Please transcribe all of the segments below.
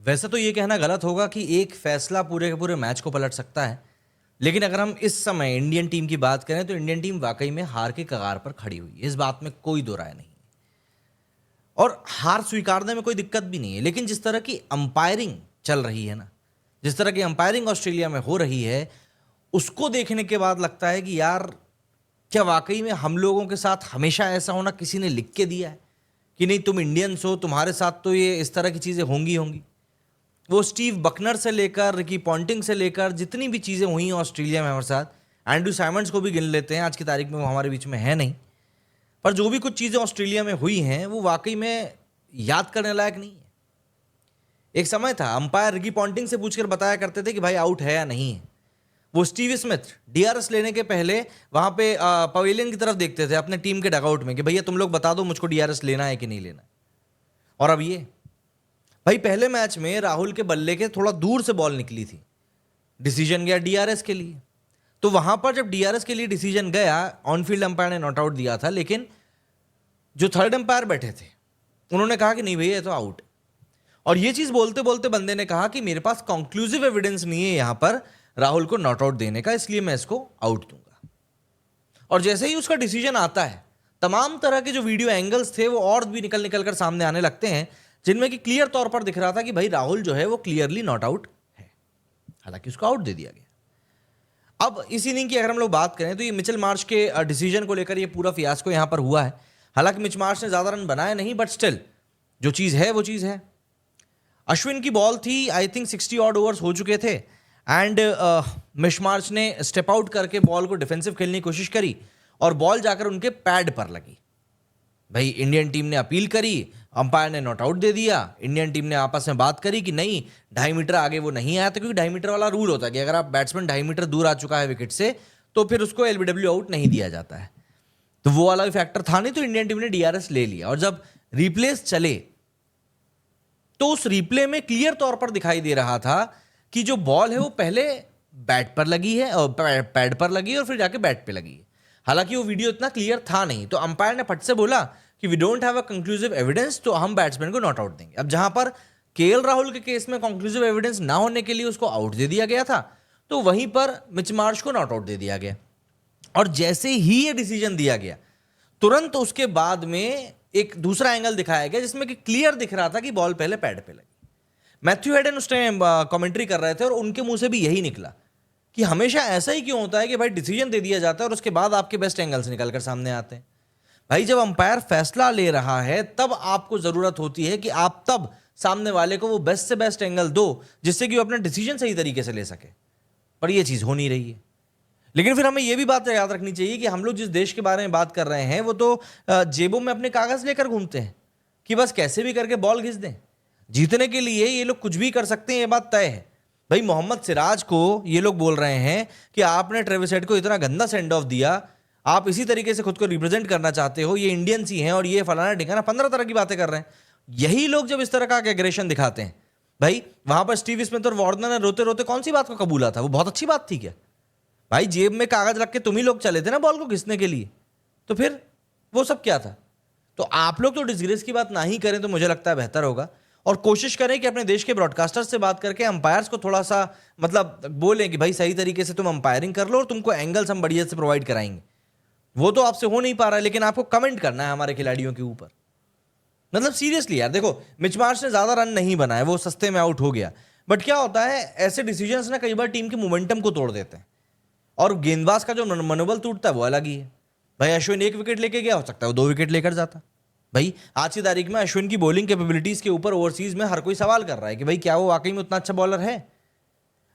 वैसे तो ये कहना गलत होगा कि एक फैसला पूरे के पूरे मैच को पलट सकता है, लेकिन अगर हम इस समय इंडियन टीम की बात करें तो इंडियन टीम वाकई में हार के कगार पर खड़ी हुई है, इस बात में कोई दो राय नहीं है। और हार स्वीकारने में कोई दिक्कत भी नहीं है, लेकिन जिस तरह की अंपायरिंग चल रही है ना, जिस तरह की अंपायरिंग ऑस्ट्रेलिया में हो रही है, उसको देखने के बाद लगता है कि यार क्या वाकई में हम लोगों के साथ हमेशा ऐसा होना किसी ने लिख के दिया है कि नहीं तुम इंडियंस हो, तुम्हारे साथ तो ये इस तरह की चीज़ें होंगी होंगी। वो स्टीव बकनर से लेकर रिकी पॉन्टिंग से लेकर जितनी भी चीज़ें हुई हैं ऑस्ट्रेलिया में हमारे साथ, एंड्रू साइमंड्स को भी गिन लेते हैं, आज की तारीख में वो हमारे बीच में है नहीं, पर जो भी कुछ चीज़ें ऑस्ट्रेलिया में हुई हैं वो वाकई में याद करने लायक नहीं है। एक समय था अंपायर रिकी पॉन्टिंग से पूछकर बताया करते थे कि भाई आउट है या नहीं है। वो स्टीव स्मिथ डीआरएस लेने के पहले वहां पे पवेलियन की तरफ देखते थे अपने टीम के डगआउट में कि भैया तुम लोग बता दो मुझको डीआरएस लेना है कि नहीं लेना है। और अब ये भाई पहले मैच में राहुल के बल्ले के थोड़ा दूर से बॉल निकली थी, डिसीजन गया डीआरएस के लिए। तो वहां पर जब डीआरएस के लिए डिसीजन गया, ऑनफील्ड अंपायर ने नॉट आउट दिया था, लेकिन जो थर्ड अंपायर बैठे थे उन्होंने कहा कि नहीं भैया ये तो आउट। और ये चीज बोलते बोलते बंदे ने कहा कि मेरे पास कंक्लूसिव एविडेंस नहीं है यहां पर राहुल को नॉट आउट देने का, इसलिए मैं इसको आउट दूंगा। और जैसे ही उसका डिसीजन आता है, तमाम तरह के जो वीडियो एंगल्स थे वो और भी निकल निकल कर सामने आने लगते हैं, जिनमें कि क्लियर तौर पर दिख रहा था कि भाई राहुल जो है वो क्लियरली नॉट आउट है, हालांकि उसको आउट दे दिया गया। अब इस इनिंग की अगर हम लोग बात करें तो ये मिचेल मार्श के डिसीजन को लेकर ये पूरा फियास्को यहां पर हुआ है। हालांकि मिच मार्श ने ज्यादा रन बनाए नहीं, बट स्टिल जो चीज है वो चीज है। अश्विन की बॉल थी, आई थिंक 60 ऑड ओवर्स हो चुके थे, एंड मिच मार्श ने स्टेप आउट करके बॉल को डिफेंसिव खेलने की कोशिश करी और बॉल जाकर उनके पैड पर लगी। भाई इंडियन टीम ने अपील करी, अंपायर ने नॉट आउट दे दिया। इंडियन टीम ने आपस में बात करी कि नहीं 2.5 मीटर आगे वो नहीं आया था, क्योंकि 2.5 मीटर वाला रूल होता है कि अगर आप बैट्समैन 2.5 मीटर दूर आ चुका है विकेट से तो फिर उसको एलबीडब्ल्यू आउट नहीं दिया जाता है। तो वो वाला फैक्टर था नहीं, तो इंडियन टीम ने डीआरएस ले लिया। और जब रिप्लेस चले तो उस रिप्ले में क्लियर तौर पर दिखाई दे रहा था कि जो बॉल है वो पहले बैट पर लगी है और पैड पर लगी है और फिर जाके बैट पे लगी है। हालांकि वो वीडियो इतना क्लियर था नहीं, तो अंपायर ने फट से बोला कि we don't have a conclusive evidence, तो हम बैट्समैन को नॉट आउट देंगे। अब जहां पर केएल राहुल के केस में कंक्लूसिव एविडेंस ना होने के लिए उसको आउट दे दिया गया था, तो वहीं पर मिच मार्श को नॉट आउट दे दिया गया। और जैसे ही ये डिसीजन दिया गया, तुरंत उसके बाद में एक दूसरा एंगल दिखाया गया जिसमें कि क्लियर दिख रहा था कि बॉल पहले पैड पे लगी। मैथ्यू हेडन उस टाइम कमेंट्री कर रहे थे और उनके मुंह से भी यही निकला कि हमेशा ऐसा ही क्यों होता है कि भाई डिसीजन दे दिया जाता है और उसके बाद आपके बेस्ट एंगल्स निकल कर सामने आते हैं। भाई जब अंपायर फैसला ले रहा है तब आपको जरूरत होती है कि आप तब सामने वाले को वो बेस्ट से बेस्ट एंगल दो जिससे कि वो अपना डिसीजन सही तरीके से ले सके, पर ये चीज हो नहीं रही है। लेकिन फिर हमें यह भी बात याद रखनी चाहिए कि हम लोग जिस देश के बारे में बात कर रहे हैं वो तो जेबों में अपने कागज लेकर घूमते हैं कि बस कैसे भी करके बॉल घिस दें। जीतने के लिए ये लोग कुछ भी कर सकते हैं, ये बात तय है। भाई मोहम्मद सिराज को ये लोग बोल रहे हैं कि आपने ट्रेविस हेड को इतना गंदा सेंड ऑफ दिया, आप इसी तरीके से खुद को रिप्रेजेंट करना चाहते हो, ये इंडियंस ही हैं और ये फलाना ढिकाना 15 तरह की बातें कर रहे हैं। यही लोग जब इस तरह का एग्रेशन दिखाते हैं, भाई वहां पर स्टीव स्मिथ और वार्नर ने रोते रोते कौन सी बात को कबूला था? वो बहुत अच्छी बात थी क्या? भाई जेब में कागज रख के तुम ही लोग चले थे ना बॉल को घिसने के लिए, तो फिर वो सब क्या था? तो आप लोग तो डिसग्रेस की बात ना ही करें तो मुझे लगता है बेहतर होगा, और कोशिश करें कि अपने देश के ब्रॉडकास्टर्स से बात करके अंपायर्स को थोड़ा सा मतलब बोलें कि भाई सही तरीके से तुम अंपायरिंग कर लो और तुमको एंगल्स हम बढ़िया से प्रोवाइड कराएंगे। वो तो आपसे हो नहीं पा रहा है, लेकिन आपको कमेंट करना है हमारे खिलाड़ियों के ऊपर। मतलब सीरियसली यार, देखो मिच मार्श ने ज्यादा रन नहीं बनाए, वो सस्ते में आउट हो गया, बट क्या होता है ऐसे डिसीजंस ना कई बार टीम के मोमेंटम को तोड़ देते हैं और गेंदबाज का जो मनोबल टूटता है वो अलग ही है। भाई अश्विन 1 विकेट लेके गया, हो सकता है वो 2 विकेट लेकर जाता। भाई आज की तारीख में अश्विन की बॉलिंग कैपेबिलिटीज के ऊपर ओवरसीज में हर कोई सवाल कर रहा है कि भाई क्या वो वाकई में उतना अच्छा बॉलर है?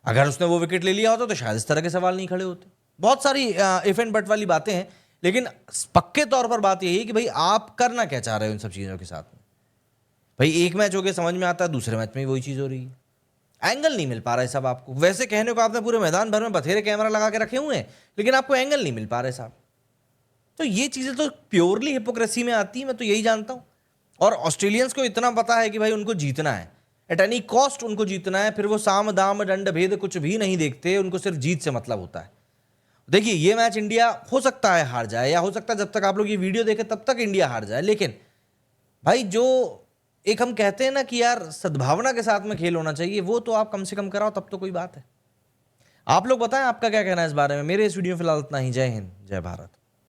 अगर उसने वो विकेट ले लिया होता तो शायद इस तरह के सवाल नहीं खड़े होते। बहुत सारी इफ एंड बट वाली बातें हैं, लेकिन पक्के तौर पर बात यही है कि भाई आप करना क्या चाह रहे हो इन सब चीज़ों के साथ में। भाई एक मैच हो गया समझ में आता है, दूसरे मैच में वही चीज़ हो रही है, एंगल नहीं मिल पा रहा है सब आपको। वैसे कहने को आपने पूरे मैदान भर में बथेरे कैमरा लगा के रखे हुए हैं, लेकिन आपको एंगल नहीं मिल पा रहे साहब। तो ये चीज़ें तो प्योरली हिपोक्रेसी में आती है, मैं तो यही जानता हूँ। और ऑस्ट्रेलियंस को इतना पता है कि भाई उनको जीतना है, एट एनी कॉस्ट उनको जीतना है, फिर वो साम दाम दंड भेद कुछ भी नहीं देखते, उनको सिर्फ जीत से मतलब होता है। देखिए ये मैच इंडिया हो सकता है हार जाए, या हो सकता है जब तक आप लोग ये वीडियो देखें तब तक इंडिया हार जाए, लेकिन भाई जो एक हम कहते हैं ना कि यार सद्भावना के साथ में खेल होना चाहिए, वो तो आप कम से कम कराओ, तब तो कोई बात है। आप लोग बताएं आपका क्या कहना है इस बारे में। मेरे इस वीडियो में फिलहाल इतना ही। जय हिंद, जय भारत।